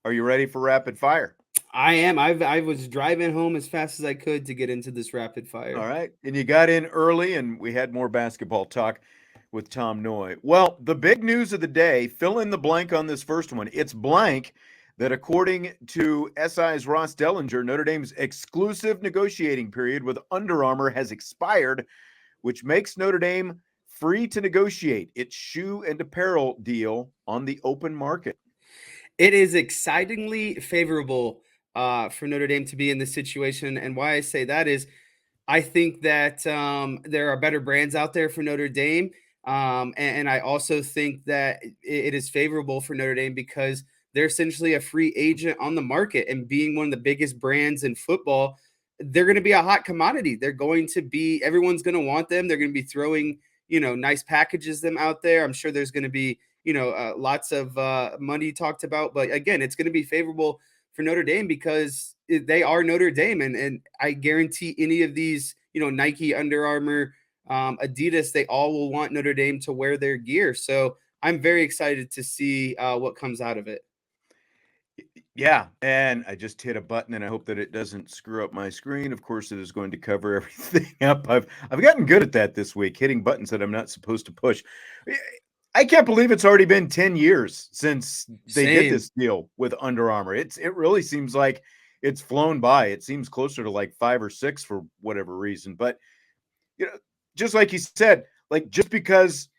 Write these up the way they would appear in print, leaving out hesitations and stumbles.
Are you ready for rapid fire? I am. I was driving home as fast as I could to get into this rapid All fire. right. And you got in early, and we had more basketball talk with Tom Noy. Well, the big news of the day, fill in the blank on this first one. It's blank that according to SI's Ross Dellinger, Notre Dame's exclusive negotiating period with Under Armour has expired, which makes Notre Dame free to negotiate its shoe and apparel deal on the open market. It is excitingly favorable for Notre Dame to be in this situation, and why I say that is, I think that there are better brands out there for Notre Dame, and I also think that it is favorable for Notre Dame because they're essentially a free agent on the market, and being one of the biggest brands in football, they're going to be a hot commodity. They're going to be everyone's going to want them. They're going to be throwing nice packages them out there. I'm sure there's going to be lots of money talked about, but again, it's going to be favorable for Notre Dame because they are Notre Dame, and I guarantee any of these, Nike, Under Armour, Adidas, they all will want Notre Dame to wear their gear. So I'm very excited to see what comes out of it. Yeah, and I just hit a button and I hope that it doesn't screw up my screen. Of course, it is going to cover everything up. I've gotten good at that this week, hitting buttons that I'm not supposed to push. I can't believe it's already been 10 years since they did Same. this deal with Under Armour. It really seems like it's flown by. It seems closer to like 5 or 6 for whatever reason. But you know, just like you said, like just because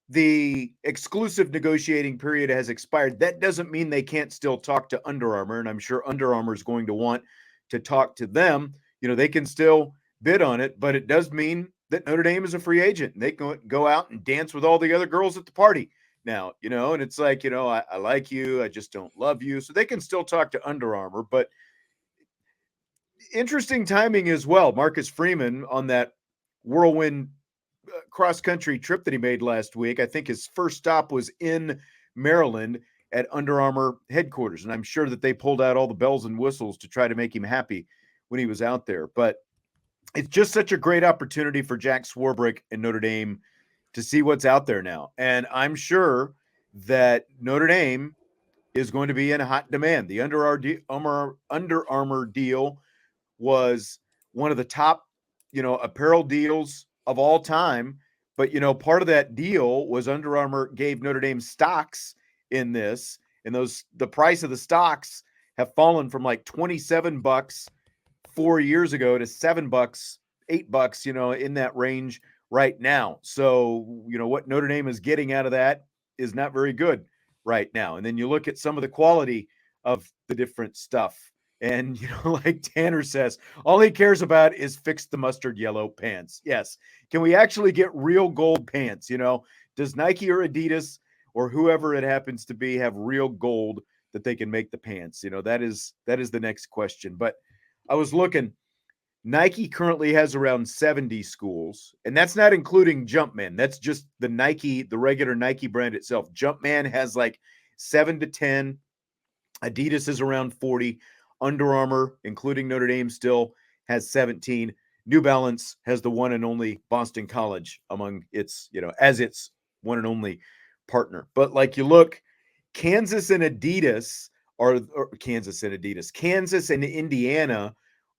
the exclusive negotiating period has expired, that doesn't mean they can't still talk to Under Armour. And I'm sure Under Armour is going to want to talk to them. They can still bid on it, but it does mean that Notre Dame is a free agent. And they can go out and dance with all the other girls at the party now, and it's like, I like you, I just don't love you. So they can still talk to Under Armour, but interesting timing as well. Marcus Freeman on that whirlwind cross country trip that he made last week. I think his first stop was in Maryland at Under Armour headquarters. And I'm sure that they pulled out all the bells and whistles to try to make him happy when he was out there. But it's just such a great opportunity for Jack Swarbrick and Notre Dame to see what's out there now. And I'm sure that Notre Dame is going to be in hot demand. The Under Armour deal was one of the top, apparel deals of all time. But, part of that deal was Under Armour gave Notre Dame stocks in this, and the price of the stocks have fallen from like $27 4 years ago to $7, $8, in that range right now. So, what Notre Dame is getting out of that is not very good right now. And then you look at some of the quality of the different stuff. And, like Tanner says, all he cares about is fix the mustard yellow pants. Yes. Can we actually get real gold pants? Does Nike or Adidas or whoever it happens to be have real gold that they can make the pants? That is the next question. But I was looking, Nike currently has around 70 schools, and that's not including Jumpman. That's just the regular Nike brand itself. Jumpman has like 7 to 10. Adidas is around 40. Under Armour, including Notre Dame, still has 17. New Balance has the one and only Boston College among its, as its one and only partner. But like you look, Kansas and Adidas Kansas and Indiana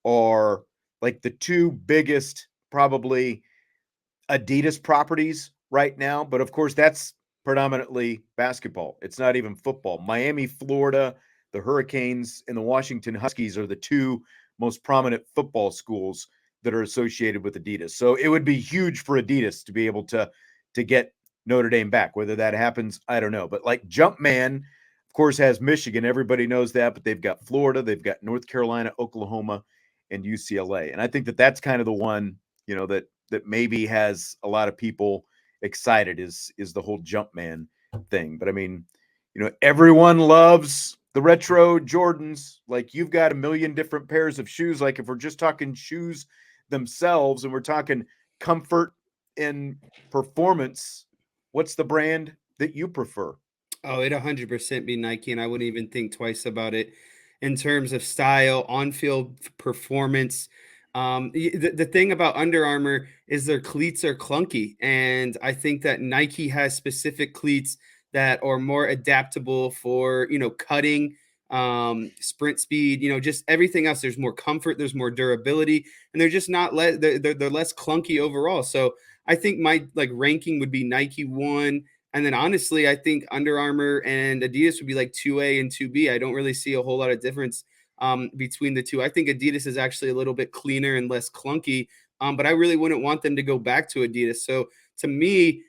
are like the two biggest, probably, Adidas properties right now. But of course, that's predominantly basketball. It's not even football. Miami, Florida, the Hurricanes, and the Washington Huskies are the two most prominent football schools that are associated with Adidas. So it would be huge for Adidas to be able to get Notre Dame back. Whether that happens, I don't know. But like Jumpman, of course, has Michigan. Everybody knows that. But they've got Florida, they've got North Carolina, Oklahoma, and UCLA. And I think that that's kind of the one, that maybe has a lot of people excited is the whole Jumpman thing. But I mean, everyone loves the retro Jordans. Like, you've got a million different pairs of shoes. Like, if we're just talking shoes themselves and we're talking comfort and performance, what's the brand that you prefer? Oh, it 100% be Nike, and I wouldn't even think twice about it in terms of style, on-field performance. The thing about Under Armour is their cleats are clunky, and I think that Nike has specific cleats that are more adaptable for cutting. sprint speed, just everything else. There's more comfort, there's more durability, and they're just not they're less clunky overall. So I think my ranking would be Nike 1, and then honestly, I think Under Armour and Adidas would be like 2A and 2B. I don't really see a whole lot of difference between the two. I think Adidas is actually a little bit cleaner and less clunky, but I really wouldn't want them to go back to Adidas. So to me,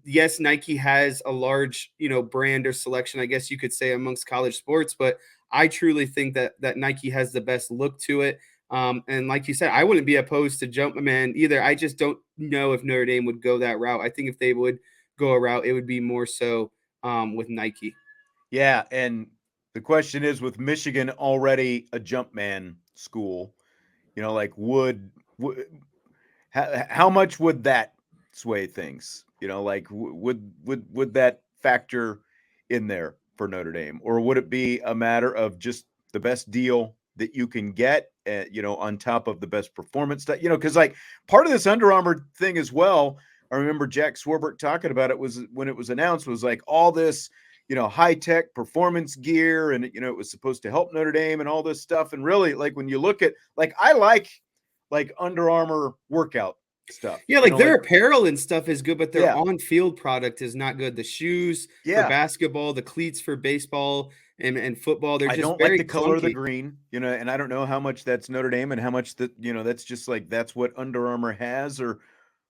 yes, Nike has a large, brand or selection, I guess you could say, amongst college sports, but I truly think that Nike has the best look to it. And like you said, I wouldn't be opposed to Jumpman either. I just don't know if Notre Dame would go that route. I think if they would go a route, it would be more so with Nike. Yeah, and the question is, with Michigan already a Jumpman school, like how much would that sway things? Would that factor in there for Notre Dame, or would it be a matter of just the best deal that you can get, on top of the best performance stuff? Because part of this Under Armour thing as well. I remember Jack Swarbrick talking about it was when it was announced, was like all this, high tech performance gear, and it was supposed to help Notre Dame and all this stuff. And really, when you look at I like Under Armour workout stuff. Yeah, their apparel and stuff is good, but their on-field product is not good. The shoes for basketball, the cleats for baseball and football, they're just don't very like the color of the clunky. green, and I don't know how much that's Notre Dame and how much that, that's just that's what Under Armour has or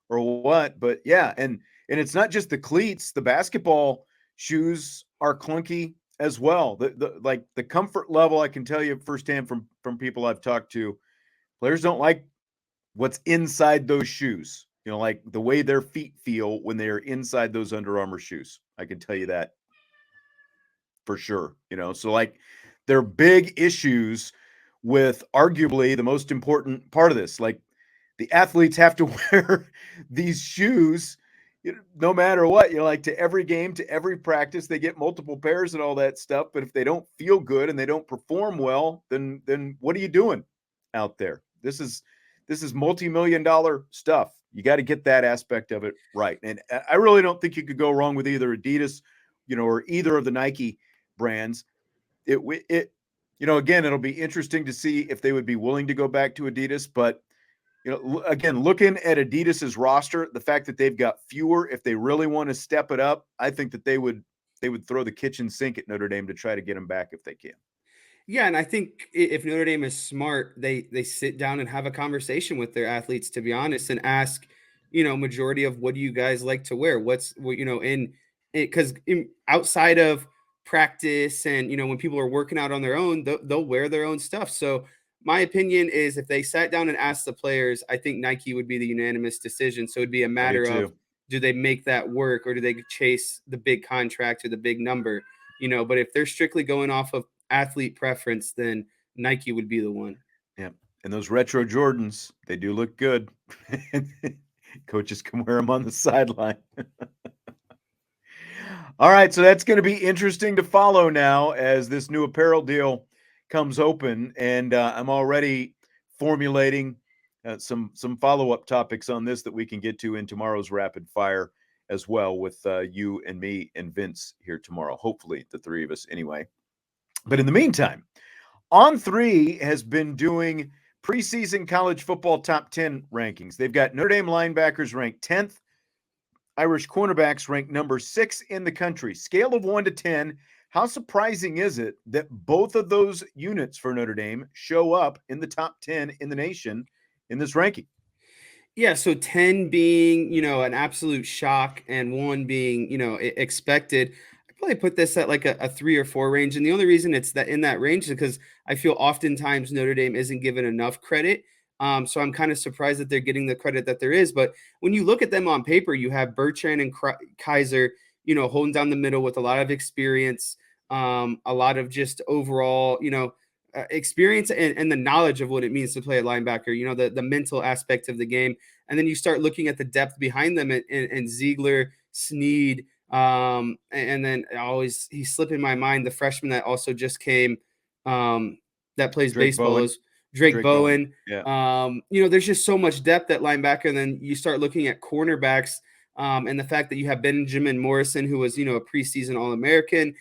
what. But yeah, and it's not just the cleats. The basketball shoes are clunky as well. The comfort level, I can tell you firsthand from people I've talked to, players don't like what's inside those shoes, like the way their feet feel when they are inside those Under Armour shoes. I can tell you that for sure. So there are big issues with arguably the most important part of this. The athletes have to wear these shoes, no matter what, to every game, to every practice. They get multiple pairs and all that stuff. But if they don't feel good and they don't perform well, then what are you doing out there? This is multi-million-dollar stuff. You got to get that aspect of it right. And I really don't think you could go wrong with either Adidas, or either of the Nike brands. Again, it'll be interesting to see if they would be willing to go back to Adidas. But, again, looking at Adidas's roster, the fact that they've got fewer, if they really want to step it up, I think that they would throw the kitchen sink at Notre Dame to try to get them back if they can. Yeah, and I think if Notre Dame is smart, they sit down and have a conversation with their athletes, to be honest, and ask, majority of what do you guys like to wear? What's in it, because outside of practice and when people are working out on their own, they'll wear their own stuff. So my opinion is, if they sat down and asked the players, I think Nike would be the unanimous decision. So it'd be a matter of, do they make that work, or do they chase the big contract or the big number? But if they're strictly going off of athlete preference, then Nike would be the one. Yeah. And those retro Jordans, they do look good. Coaches can wear them on the sideline. All right, so that's going to be interesting to follow now as this new apparel deal comes open, and I'm already formulating some follow-up topics on this that we can get to in tomorrow's rapid fire as well, with you and me and Vince here tomorrow. Hopefully, the three of us anyway. But in the meantime, On3 has been doing preseason college football top 10 rankings. They've got Notre Dame linebackers ranked 10th, Irish cornerbacks ranked number 6 in the country. Scale of 1 to 10, how surprising is it that both of those units for Notre Dame show up in the top 10 in the nation in this ranking? Yeah, so 10 being, an absolute shock, and 1 being, expected. I probably put this at like a 3 or 4 range. And the only reason it's that in that range is because I feel oftentimes Notre Dame isn't given enough credit. So I'm kind of surprised that they're getting the credit that there is. But when you look at them on paper, you have Bertrand and Kaiser, holding down the middle with a lot of experience, a lot of just overall, experience and the knowledge of what it means to play a linebacker, the mental aspect of the game. And then you start looking at the depth behind them and Ziegler, Sneed, and then he's slipping my mind, the freshman that also just came, that plays Drake baseball Bowen. is Drake Bowen. Yeah. There's just so much depth at linebacker. And then you start looking at cornerbacks, and the fact that you have Benjamin Morrison, who was, a preseason All-American,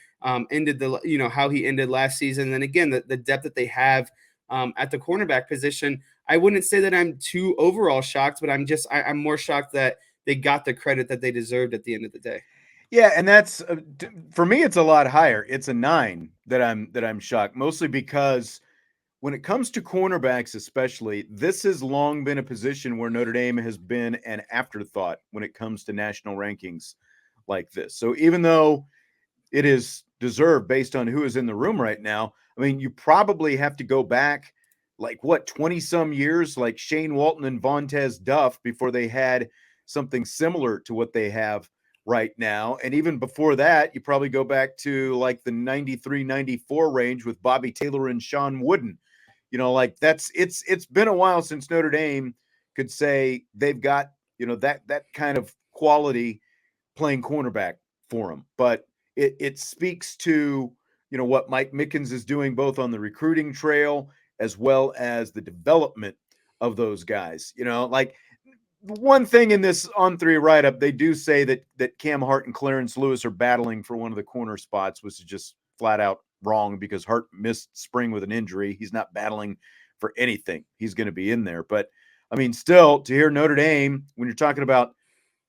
ended how he ended last season. And again, the depth that they have at the cornerback position, I wouldn't say that I'm too overall shocked, but I'm more shocked that they got the credit that they deserved at the end of the day. Yeah, and that's for me. It's a lot higher. It's a 9 that I'm shocked, mostly because when it comes to cornerbacks, especially, this has long been a position where Notre Dame has been an afterthought when it comes to national rankings like this. So even though it is deserved based on who is in the room right now, I mean, you probably have to go back like what 20 some years, like Shane Walton and Vontez Duff, before they had something similar to what they have right now. And even before that, you probably go back to like the 93, 94 range with Bobby Taylor and Sean Wooden. Like it's been a while since Notre Dame could say they've got, that kind of quality playing cornerback for them. But it speaks to, what Mike Mickens is doing both on the recruiting trail as well as the development of those guys. Like one thing in this On Three write-up, they do say that Cam Hart and Clarence Lewis are battling for one of the corner spots, which is just flat out wrong because Hart missed spring with an injury. He's not battling for anything. He's going to be in there. But I mean, still to hear Notre Dame, when you're talking about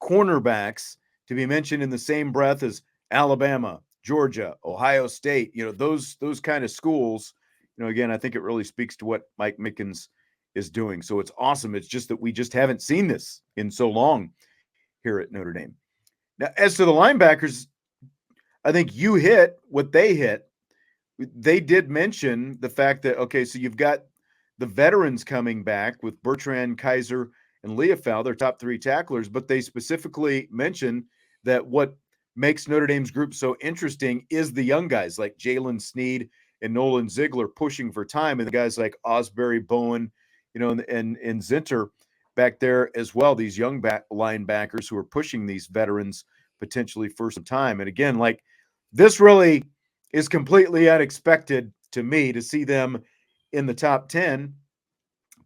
cornerbacks, to be mentioned in the same breath as Alabama, Georgia, Ohio State, those kind of schools, again, I think it really speaks to what Mike Mickens is doing. So it's awesome. It's just that we just haven't seen this in so long here at Notre Dame. Now, as to the linebackers, I think you hit what they hit. They did mention the fact that, okay, so you've got the veterans coming back with Bertrand, Kaiser, and Leofow, their top 3 tacklers, but they specifically mentioned that what makes Notre Dame's group so interesting is the young guys like Jalen Sneed and Nolan Ziegler pushing for time, and the guys like Osbury, Bowen, and Zinter back there as well, these young linebackers who are pushing these veterans potentially for some time. And again, like this really is completely unexpected to me to see them in the top 10.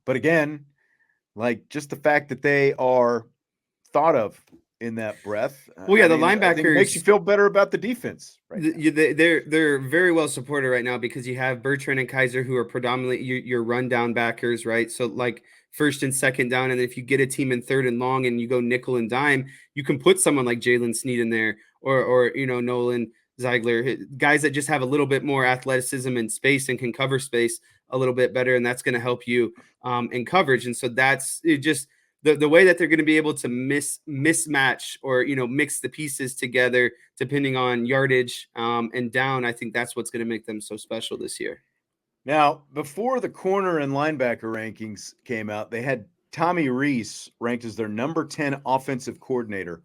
But again, like just the fact that they are thought of in that breath, Well, yeah, I the mean, I think it makes you linebackers, feel better about the defense right now. they're very well supported right now because you have Bertrand and Kaiser who are predominantly your rundown backers, right? So like first and second down, and if you get a team in third and long and you go nickel and dime, you can put someone like Jalen Sneed in there or Nolan Ziegler, guys that just have a little bit more athleticism and space and can cover space a little bit better, and that's going to help you in coverage. And so that's it just the way that they're going to be able to mismatch or mix the pieces together depending on yardage and down. I think that's what's going to make them so special this year. Now, before the corner and linebacker rankings came out, they had Tommy Rees ranked as their number 10 offensive coordinator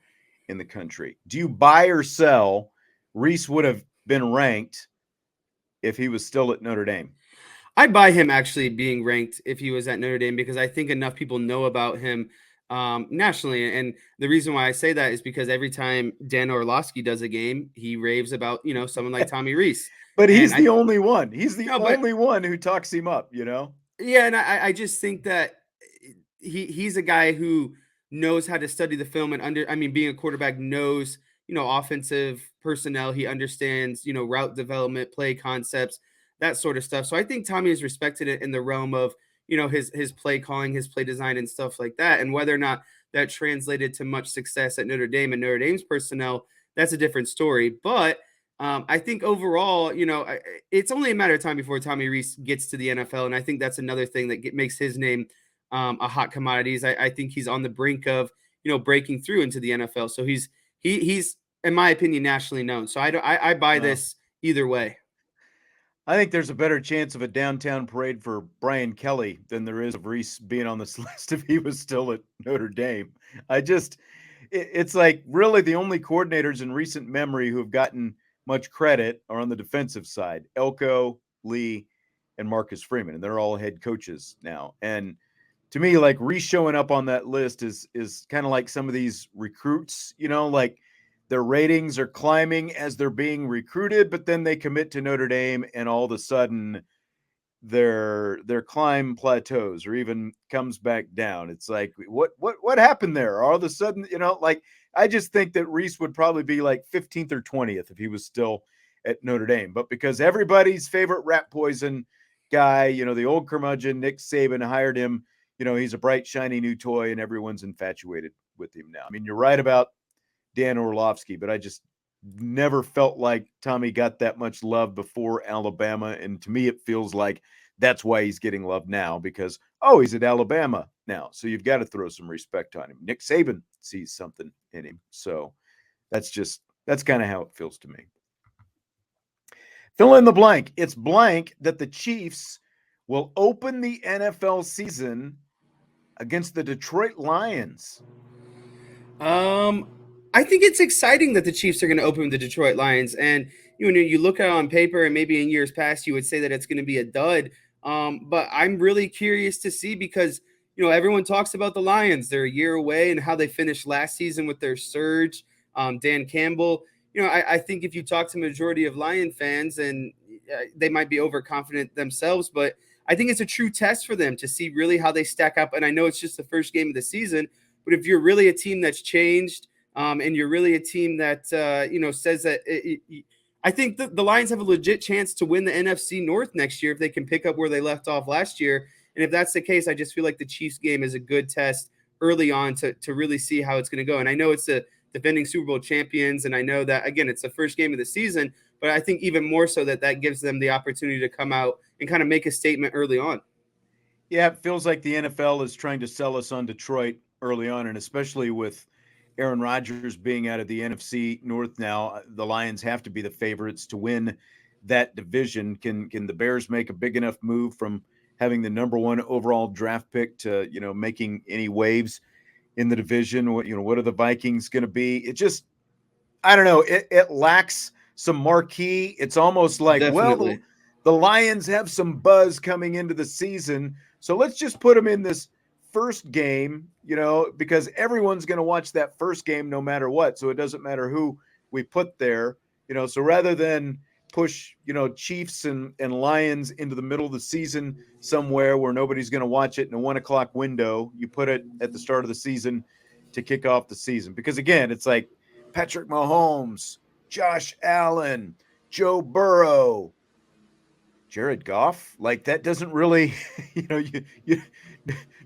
in the country. Do you buy or sell Rees would have been ranked if he was still at Notre Dame? I'd buy him actually being ranked if he was at Notre Dame because I think enough people know about him nationally. And the reason why I say that is because every time Dan Orlovsky does a game, he raves about, someone like Tommy Rees. But And he's the only one. He's the no, but only one who talks him up, yeah, and I just think that he's a guy who knows how to study the film and being a quarterback knows, offensive personnel. He understands, route development, play concepts, that sort of stuff. So I think Tommy is respected in the realm of, his play calling, his play design and stuff like that. And whether or not that translated to much success at Notre Dame and Notre Dame's personnel, that's a different story. But I think overall, it's only a matter of time before Tommy Rees gets to the NFL. And I think that's another thing that makes his name a hot commodity. I think he's on the brink of, breaking through into the NFL. So he's in my opinion, nationally known. So I buy this either way. I think there's a better chance of a downtown parade for Brian Kelly than there is of Rees being on this list if he was still at Notre Dame. It's like really the only coordinators in recent memory who have gotten much credit are on the defensive side: Elko, Lee, and Marcus Freeman, and they're all head coaches now. And to me, like Rees showing up on that list is kind of like some of these recruits, like their ratings are climbing as they're being recruited, but then they commit to Notre Dame, and all of a sudden their climb plateaus or even comes back down. It's like what happened there? All of a sudden, like I just think that Rees would probably be like 15th or 20th if he was still at Notre Dame, but because everybody's favorite rat poison guy, the old curmudgeon, Nick Saban, hired him. He's a bright, shiny new toy, and everyone's infatuated with him now. I mean, you're right about Dan Orlovsky, but I just never felt like Tommy got that much love before Alabama. And to me, it feels like that's why he's getting love now because, he's at Alabama now. So you've got to throw some respect on him. Nick Saban sees something in him. So that's kind of how it feels to me. Fill in the blank. It's blank that the Chiefs will open the NFL season against the Detroit Lions. I think it's exciting that the Chiefs are going to open the Detroit Lions, and you look at it on paper, and maybe in years past you would say that it's going to be a dud. But I'm really curious to see because everyone talks about the Lions; they're a year away, and how they finished last season with their surge. Dan Campbell. I think if you talk to majority of Lion fans, and they might be overconfident themselves, but I think it's a true test for them to see really how they stack up. And I know it's just the first game of the season, but if you're really a team that's changed, and you're really a team that says that I think the Lions have a legit chance to win the NFC North next year if they can pick up where they left off last year. And if that's the case, I just feel like the Chiefs game is a good test early on to really see how it's going to go. And I know it's the defending Super Bowl champions, and I know that again it's the first game of the season, but I think even more so that gives them the opportunity to come out and kind of make a statement early on. Yeah, it feels like the NFL is trying to sell us on Detroit early on, and especially with Aaron Rodgers being out of the NFC North now, the Lions have to be the favorites to win that division. Can the Bears make a big enough move from having the number one overall draft pick to making any waves in the division? What are the Vikings going to be? It just I don't know. It lacks some marquee. It's almost like Definitely. the Lions have some buzz coming into the season, so let's just put them in this first game, because everyone's going to watch that first game no matter what. So it doesn't matter who we put there, So rather than push, Chiefs and Lions into the middle of the season somewhere where nobody's going to watch it in a 1:00 window, you put it at the start of the season to kick off the season. Because again, it's like Patrick Mahomes, Josh Allen, Joe Burrow, Jared Goff. Like that doesn't really,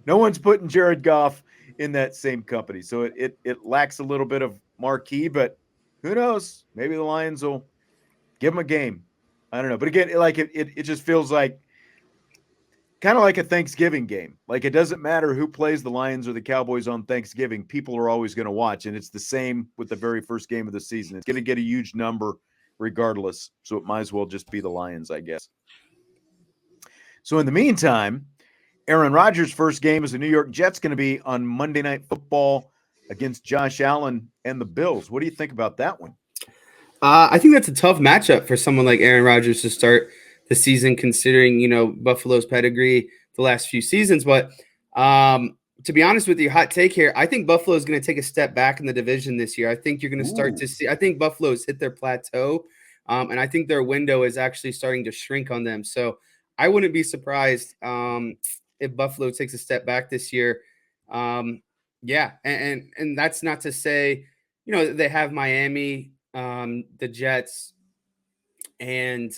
no one's putting Jared Goff in that same company. So it lacks a little bit of marquee, but who knows? Maybe the Lions will give them a game. I don't know. But again, it just feels like kind of like a Thanksgiving game. Like it doesn't matter who plays the Lions or the Cowboys on Thanksgiving, people are always going to watch. And it's the same with the very first game of the season. It's going to get a huge number regardless. So it might as well just be the Lions, I guess. So in the meantime, Aaron Rodgers' first game as a New York Jets going to be on Monday Night Football against Josh Allen and the Bills. What do you think about that one? I think that's a tough matchup for someone like Aaron Rodgers to start the season, considering Buffalo's pedigree the last few seasons. But to be honest with you, hot take here, I think Buffalo is going to take a step back in the division this year. I think you're going to start to see. I think Buffalo's hit their plateau, and I think their window is actually starting to shrink on them. So I wouldn't be surprised if Buffalo takes a step back this year. Yeah, and that's not to say they have Miami, the Jets, and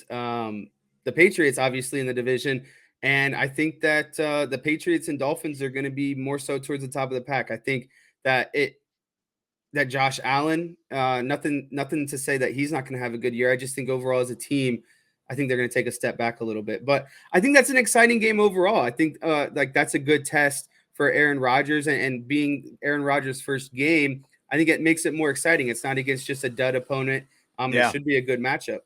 the Patriots, obviously in the division. And I think that the Patriots and Dolphins are going to be more so towards the top of the pack. I think that Josh Allen, nothing to say that he's not going to have a good year. I just think overall as a team, I think they're going to take a step back a little bit. But I think that's an exciting game overall. I think that's a good test for Aaron Rodgers, and being Aaron Rodgers' first game, I think it makes it more exciting. It's not against just a dud opponent. It should be a good matchup.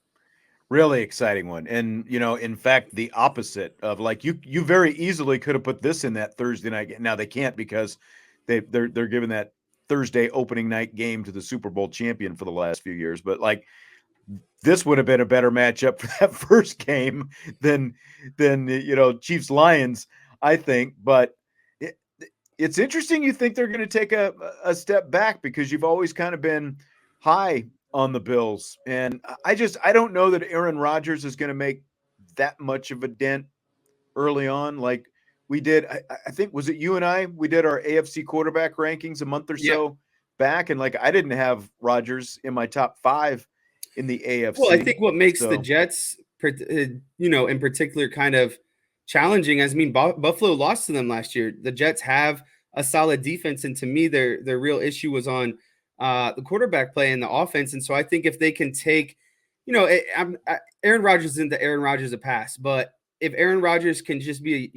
Really exciting one. And, in fact, the opposite of like you very easily could have put this in that Thursday night game. Now they can't because they're giving that Thursday opening night game to the Super Bowl champion for the last few years. But like this would have been a better matchup for that first game than Chiefs Lions, I think. But it's interesting you think they're going to take a step back because you've always kind of been high on the Bills. And I don't know that Aaron Rodgers is going to make that much of a dent early on. Like we did, I think, was it you and I? We did our AFC quarterback rankings a month or Yep. so back. And like I didn't have Rodgers in my top 5 in the AFC. Well, I think what makes the So Jets, in particular, kind of challenging. As I mean, Buffalo lost to them last year. The Jets have a solid defense, and to me, their real issue was on the quarterback play and the offense. And so I think if they can take, Aaron Rodgers isn't the Aaron Rodgers of past, but if Aaron Rodgers can just be,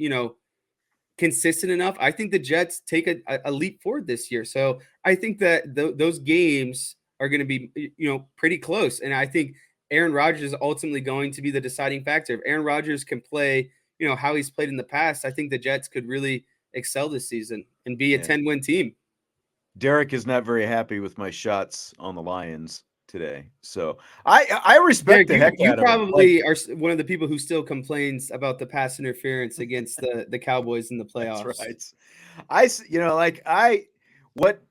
consistent enough, I think the Jets take a leap forward this year. So I think that those games are going to be, pretty close. And I think Aaron Rodgers is ultimately going to be the deciding factor. If Aaron Rodgers can play, how he's played in the past, I think the Jets could really excel this season and be a 10-win team. Derek is not very happy with my shots on the Lions today. So I respect Derek, the heck you out of him. probably are one of the people who still complains about the pass interference against the Cowboys in the playoffs. That's right.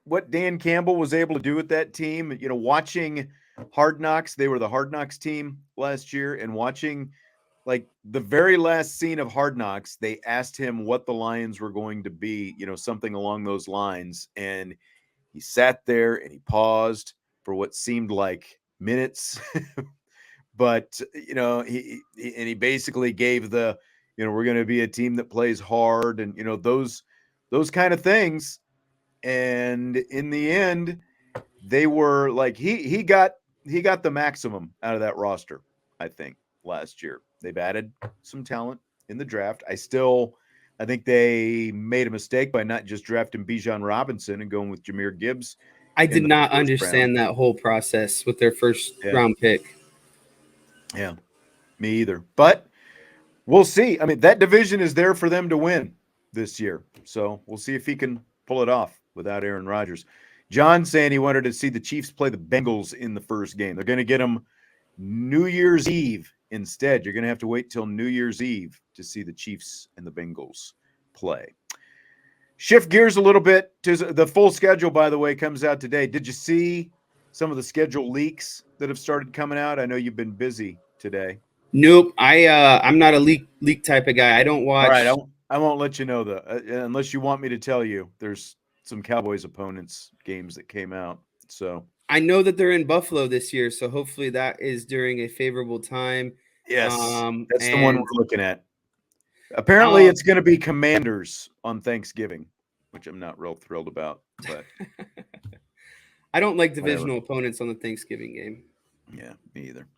What Dan Campbell was able to do with that team, watching Hard Knocks, they were the Hard Knocks team last year, and watching like the very last scene of Hard Knocks, they asked him what the Lions were going to be, something along those lines. And he sat there and he paused for what seemed like minutes. But, he basically gave we're going to be a team that plays hard and, those kind of things. And in the end, they were like, he got the maximum out of that roster, I think, last year. They've added some talent in the draft. I think they made a mistake by not just drafting Bijan Robinson and going with Jahmyr Gibbs. I did not understand that whole process with their first round pick. Yeah, me either. But we'll see. I mean, that division is there for them to win this year. So we'll see if he can pull it off without Aaron Rodgers. John saying he wanted to see the Chiefs play the Bengals in the first game. They're going to get them New Year's Eve instead. You're going to have to wait till New Year's Eve to see the Chiefs and the Bengals play. Shift gears a little bit to the full schedule, by the way, comes out today. Did you see some of the schedule leaks that have started coming out? I know you've been busy today. Nope. I'm not a leak type of guy. I don't watch. All right, I won't let you know unless you want me to tell you. There's some Cowboys opponents games that came out. So I know that they're in Buffalo this year, so hopefully that is during a favorable time. Yes, that's the one we're looking at. Apparently, it's going to be Commanders on Thanksgiving, which I'm not real thrilled about. But I don't like divisional opponents on the Thanksgiving game. Yeah, me either.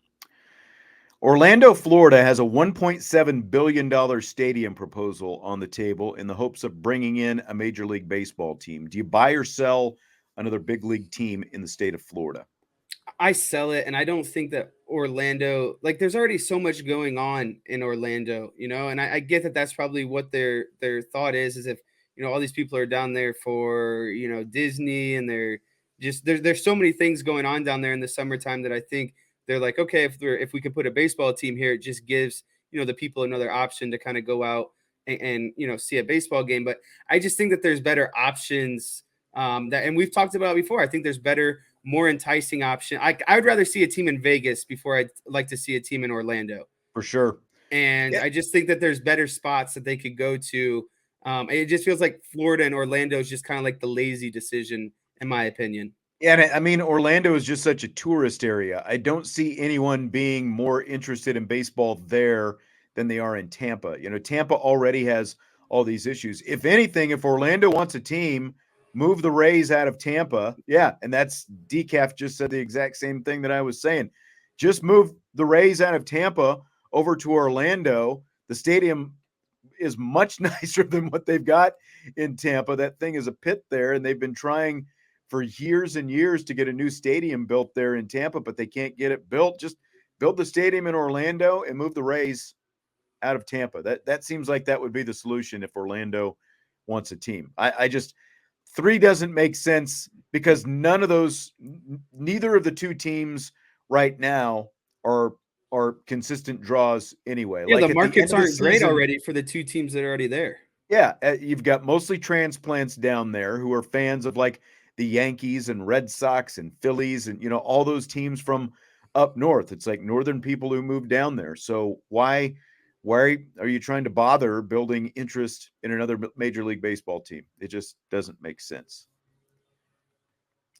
Orlando, Florida has a $1.7 billion stadium proposal on the table in the hopes of bringing in a Major League Baseball team. Do you buy or sell another big league team in the state of Florida? I sell it, and I don't think that Orlando, there's already so much going on in Orlando, and I get that that's probably what their thought is if, all these people are down there for, Disney, and they're just, there's so many things going on down there in the summertime that I think they're like, okay, if we could put a baseball team here, it just gives, the people another option to kind of go out and see a baseball game. But I just think that there's better options and we've talked about it before. I think there's better, more enticing option. I would rather see a team in Vegas before I'd like to see a team in Orlando. For sure. And I just think that there's better spots that they could go to. It just feels like Florida and Orlando is just kind of like the lazy decision, in my opinion. Yeah, and I mean, Orlando is just such a tourist area. I don't see anyone being more interested in baseball there than they are in Tampa. Tampa already has all these issues. If anything, if Orlando wants a team, move the Rays out of Tampa. Yeah, and that's Decaf just said the exact same thing that I was saying. Just move the Rays out of Tampa over to Orlando. The stadium is much nicer than what they've got in Tampa. That thing is a pit there, and they've been trying for years and years to get a new stadium built there in Tampa, but they can't get it built. Just build the stadium in Orlando and move the Rays out of Tampa. That seems like that would be the solution if Orlando wants a team. I just 3 doesn't make sense because neither of the two teams right now are consistent draws anyway. Yeah, the markets aren't great already for the two teams that are already there. Yeah, you've got mostly transplants down there who are fans of the Yankees and Red Sox and Phillies and all those teams from up north. It's like northern people who move down there. So why are you trying to bother building interest in another Major League Baseball team? It just doesn't make sense.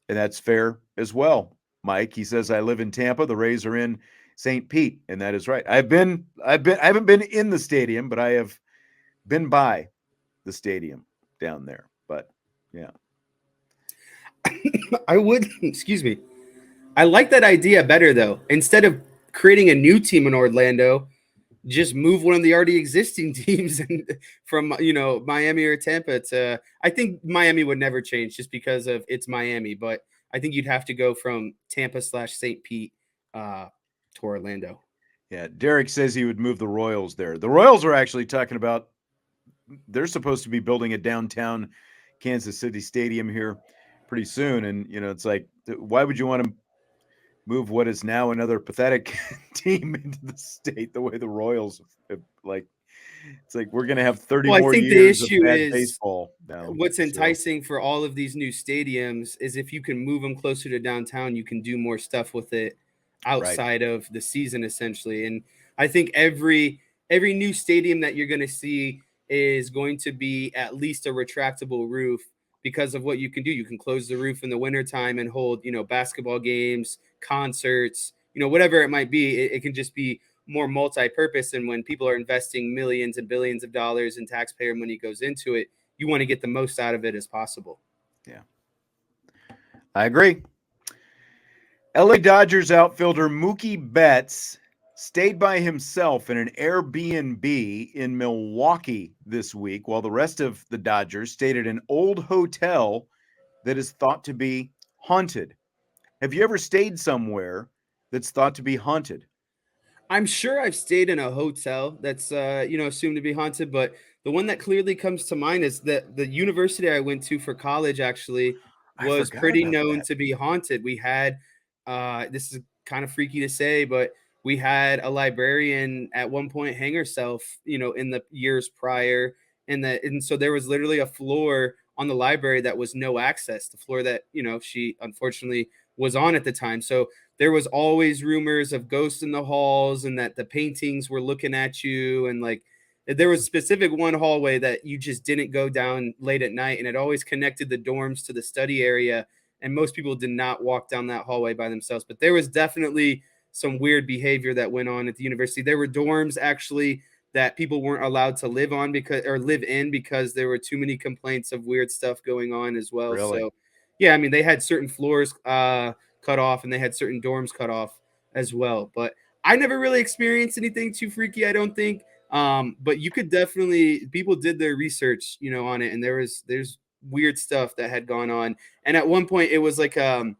And that's fair as well. Mike. He says, I live in Tampa. The Rays are in St. Pete. And that is right. I haven't been in the stadium, but I have been by the stadium down there. But yeah. I would, excuse me. I like that idea better though. Instead of creating a new team in Orlando, just move one of the already existing teams from Miami or Tampa to. I think Miami would never change just because of it's Miami, but I think you'd have to go from Tampa/St. Pete to Orlando. Yeah. Derek says he would move the Royals there. The Royals are actually talking about they're supposed to be building a downtown Kansas City stadium here pretty soon. And, it's like, why would you want to move what is now another pathetic team into the state the way the Royals have, like, it's like we're going to have 30 Well, I more think the years of issue bad is baseball now. what's So, enticing for all of these new stadiums is if you can move them closer to downtown, you can do more stuff with it right. outside of the season, essentially. And I think every new stadium that you're going to see is going to be at least a retractable roof because of what you can do. You can close the roof in the wintertime and hold, basketball games, concerts, whatever it might be. It can just be more multi-purpose. And when people are investing millions and billions of dollars and taxpayer money goes into it, you want to get the most out of it as possible. Yeah. I agree. LA Dodgers outfielder Mookie Betts stayed by himself in an Airbnb in Milwaukee this week while the rest of the Dodgers stayed at an old hotel that is thought to be haunted. Have you ever stayed somewhere that's thought to be haunted? I'm sure I've stayed in a hotel that's assumed to be haunted, but the one that clearly comes to mind is that the university I went to for college actually I was forgot pretty about known that. to be haunted. We had this is kind of freaky to say, but we had a librarian at one point hang herself, in the years prior, and so there was literally a floor on the library that was no access, the floor that, she unfortunately was on at the time. So there was always rumors of ghosts in the halls and that the paintings were looking at you. And like, there was specific one hallway that you just didn't go down late at night. And it always connected the dorms to the study area. And most people did not walk down that hallway by themselves, but there was definitely some weird behavior that went on at the university. There were dorms actually that people weren't allowed to live in because there were too many complaints of weird stuff going on as well. Really? So yeah, I mean, they had certain floors cut off and they had certain dorms cut off as well. But I never really experienced anything too freaky, I don't think. But you could definitely, people did their research, on it, and there's weird stuff that had gone on. And at one point, it was like the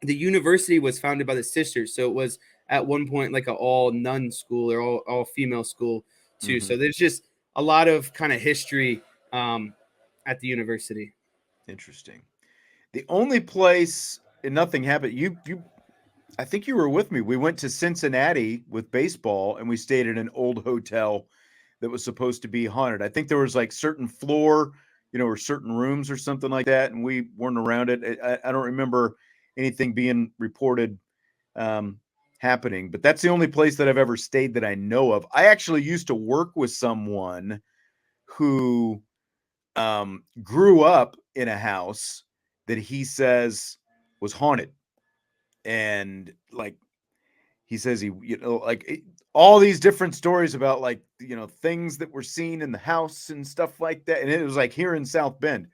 university was founded by the sisters, so it was at one point like a all nun school or all female school too. Mm-hmm. So there's just a lot of kind of history at the university. Interesting. The only place and nothing happened. I think you were with me. We went to Cincinnati with baseball and we stayed at an old hotel that was supposed to be haunted. I think there was like certain floor, or certain rooms or something like that, and we weren't around it. I don't remember anything being reported happening, but that's the only place that I've ever stayed that I know of. I actually used to work with someone who grew up in a house that he says was haunted. And like he says all these different stories about like, things that were seen in the house and stuff like that. And it was like here in South Bend,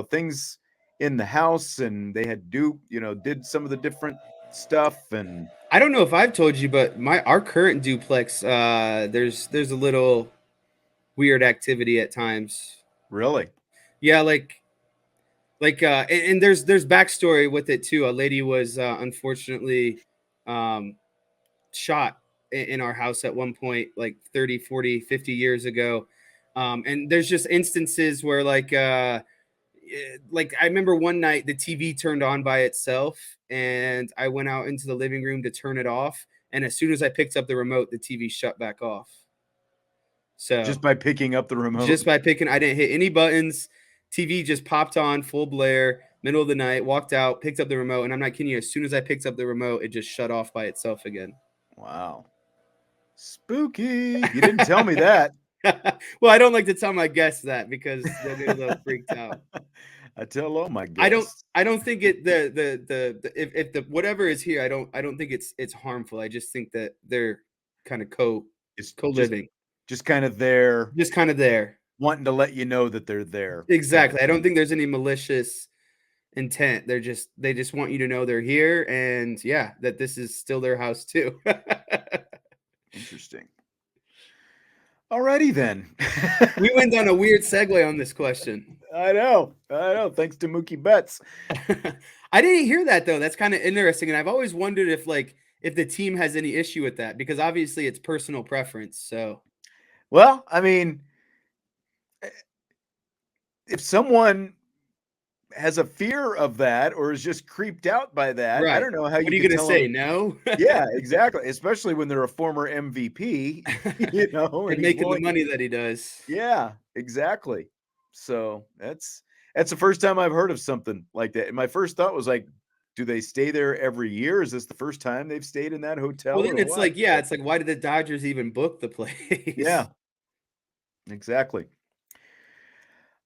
things in the house, and they had did some of the different stuff. And I don't know if I've told you, but our current duplex, there's a little weird activity at times. really, Yeah, and there's backstory with it too. A lady was unfortunately um shot in our house at one point, like 30, 40, 50 years ago. And there's just instances where like I remember one night the TV turned on by itself and I went out into the living room to turn it off. And as soon as I picked up the remote, the TV shut back off. So just by picking up the remote. just by picking, I didn't hit any buttons. TV just popped on full blare, middle of the night, walked out, picked up the remote. And I'm not kidding you. As soon as I picked up the remote, it just shut off by itself again. Wow. Spooky. You didn't tell me that. Well, I don't like to tell my guests that because they'll get a little freaked out. I tell all my I don't guests. I don't think it the if the whatever is here, I don't think it's harmful. I just think that they're kind of It's co-living. just kind of there, Just kind of there. wanting to let you know that they're there, kind of Exactly. I don't thing. think there's any malicious intent. They just want you to know they're here and yeah, that this is still their house too. Interesting. Alrighty then. We went down a weird segue on this question. I know. Thanks to Mookie Betts. I didn't hear that though. That's kind of interesting, and I've always wondered if the team has any issue with that because obviously it's personal preference. So Well, I mean, if someone has a fear of that or is just creeped out by that, I right, don't know how what you are you could gonna tell say? them. No, Yeah, exactly. Especially when they're a former MVP, and and he's making the willing to. money that he does. Yeah, exactly. So that's the first time I've heard of something like that. And my first thought was like, do they stay there every year? Is this the first time they've stayed in that Well, hotel then or it's what? like, yeah, But it's like, why did the Dodgers even book the place? yeah, exactly.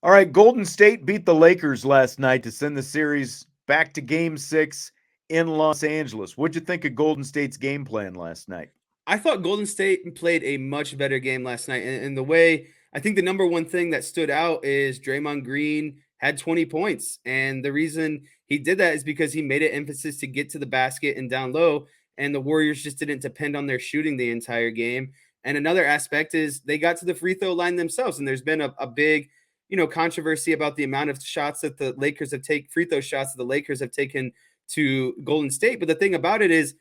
All right, Golden State beat the Lakers last night to send the series back to game 6 in Los Angeles. What'd you think of Golden State's game plan last night? I thought Golden State played a much better game last night. And the way I think the number one thing that stood out is Draymond Green had 20 points. And the reason he did that is because he made an emphasis to get to the basket and down low. And the Warriors just didn't depend on their shooting the entire game. And another aspect is they got to the free throw line themselves. And there's been a big, controversy about the amount of shots that the Lakers have taken, free throw shots that the Lakers have taken to Golden State. But the thing about it is,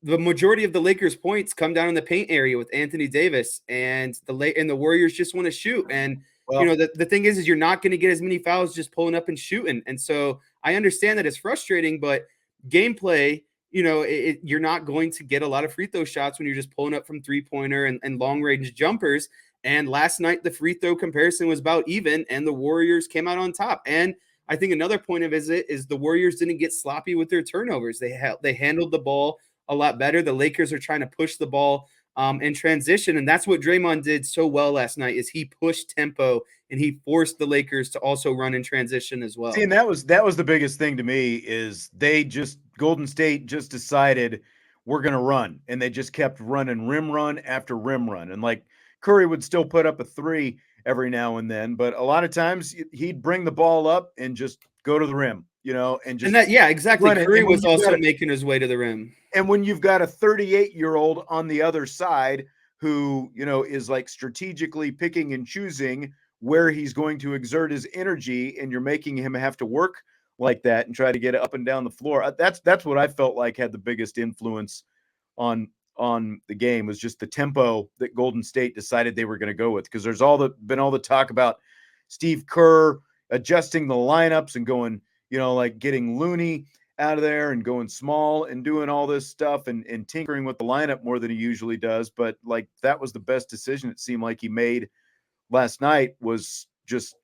the majority of the Lakers' points come down in the paint area with Anthony Davis, and the Warriors just want to shoot. And Well, the thing is you're not going to get as many fouls just pulling up and shooting. And so I understand that it's frustrating, but gameplay, you're not going to get a lot of free throw shots when you're just pulling up from 3-pointer and long range jumpers. And last night the free throw comparison was about even, and the Warriors came out on top. And I think another point of it is the Warriors didn't get sloppy with their turnovers. They handled the ball a lot better. The Lakers are trying to push the ball in transition, and that's what Draymond did so well last night. Is he pushed tempo and he forced the Lakers to also run in transition as see, well. and that was the biggest thing to me is Golden State just decided we're going to run, and they just kept running rim run after rim run, and like Curry would still put up a three every now and then, but a lot of times he'd bring the ball up and just go to the rim, and And just that, yeah, exactly. run it. Curry was also making his way to the rim. And when you've got a 38-year-old on the other side who, is like strategically picking and choosing where he's going to exert his energy, and you're making him have to work like that and try to get up and down the floor. That's what I felt like had the biggest influence on the game, was just the tempo that Golden State decided they were going to go with, because there's been all the talk about Steve Kerr adjusting the lineups and going, like getting Looney out of there and going small and doing all this stuff and tinkering with the lineup more than he usually does. But like that was the best decision it seemed like he made last night, was just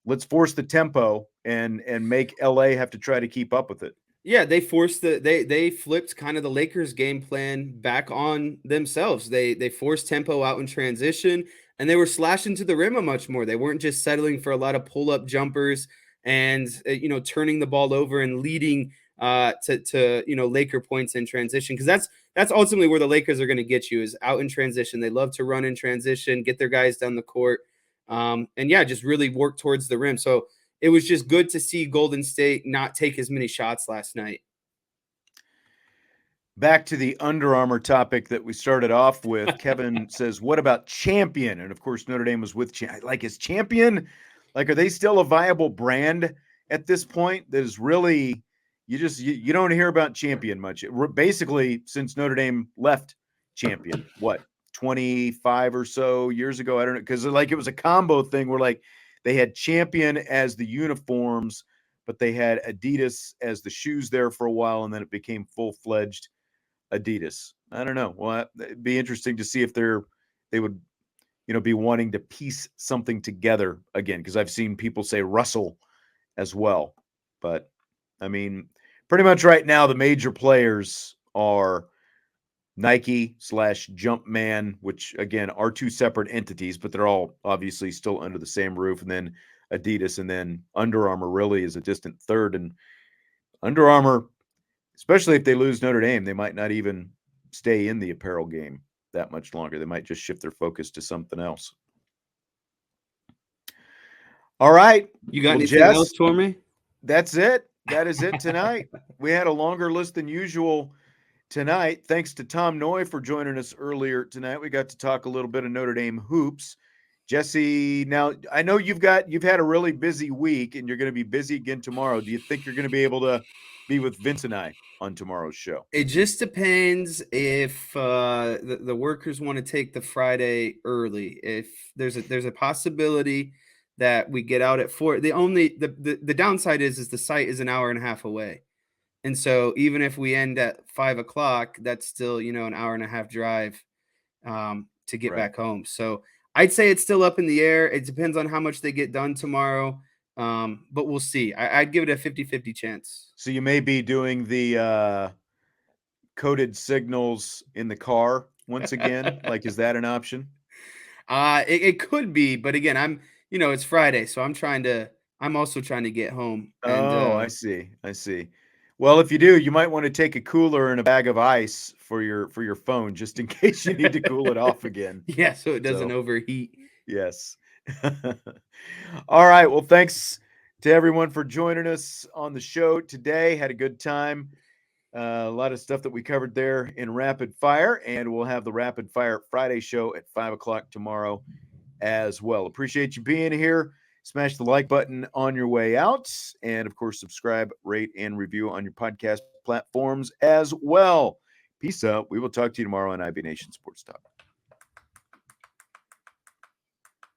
let's force the tempo and make LA have to try to keep up with it. Yeah, they flipped kind of the Lakers game plan back on themselves. They forced tempo out in transition, and they were slashing to the rim a much more. They weren't just settling for a lot of pull-up jumpers and turning the ball over and leading to Laker points in transition, because that's ultimately where the Lakers are going to get you, is out in transition. They love to run in transition, get their guys down the court, and yeah, just really work towards the rim. So it was just good to see Golden State not take as many shots last night. Back to the Under Armour topic that we started off with. Kevin says, "What about Champion?" And of course, Notre Dame was with like, is Champion, like, are they still a viable brand at this point? That is really, you don't hear about Champion much. Basically, since Notre Dame left Champion, what, 25 or so years ago? I don't know, because like it was a combo thing where like they had Champion as the uniforms, but they had Adidas as the shoes there for a while, and then it became full-fledged Adidas. I don't know. Well, it'd be interesting to see if they would, be wanting to piece something together again, because I've seen people say Russell as well. But I mean, pretty much right now the major players are Nike / Jumpman, which again are two separate entities, but they're all obviously still under the same roof, and then Adidas, and then Under Armour really is a distant third. And Under Armour, especially if they lose Notre Dame, they might not even stay in the apparel game that much longer. They might just shift their focus to something else. All right. You got Well, anything Jess, else for me? that's it. That is it tonight. We had a longer list than usual tonight. Thanks to Tom Noy for joining us earlier tonight. We got to talk a little bit of Notre Dame hoops. Jesse, now I know you've had a really busy week and you're going to be busy again tomorrow. Do you think you're going to be able to be with Vince and I on tomorrow's show? It just depends if the workers want to take the Friday early. If there's a possibility that we get out at 4. The downside is the site is an hour and a half away. And so even if we end at 5:00, that's still, an hour and a half drive to get back home. So I'd say it's still up in the air. It depends on how much they get done tomorrow. But we'll see. I'd give it a 50-50 chance. So you may be doing the coded signals in the car once again. Like, is that an option? It could be, but again, it's Friday, so I'm also trying to get home. And I see. Well, if you do, you might want to take a cooler and a bag of ice for your phone just in case you need to cool it off again. Yeah, so it doesn't overheat. Yes. All right. Well, thanks to everyone for joining us on the show today. Had a good time. A lot of stuff that we covered there in Rapid Fire, and we'll have the Rapid Fire Friday show at 5:00 tomorrow as well. Appreciate you being here. Smash the like button on your way out. And of course, subscribe, rate, and review on your podcast platforms as well. Peace out. We will talk to you tomorrow on IB Nation Sports Talk.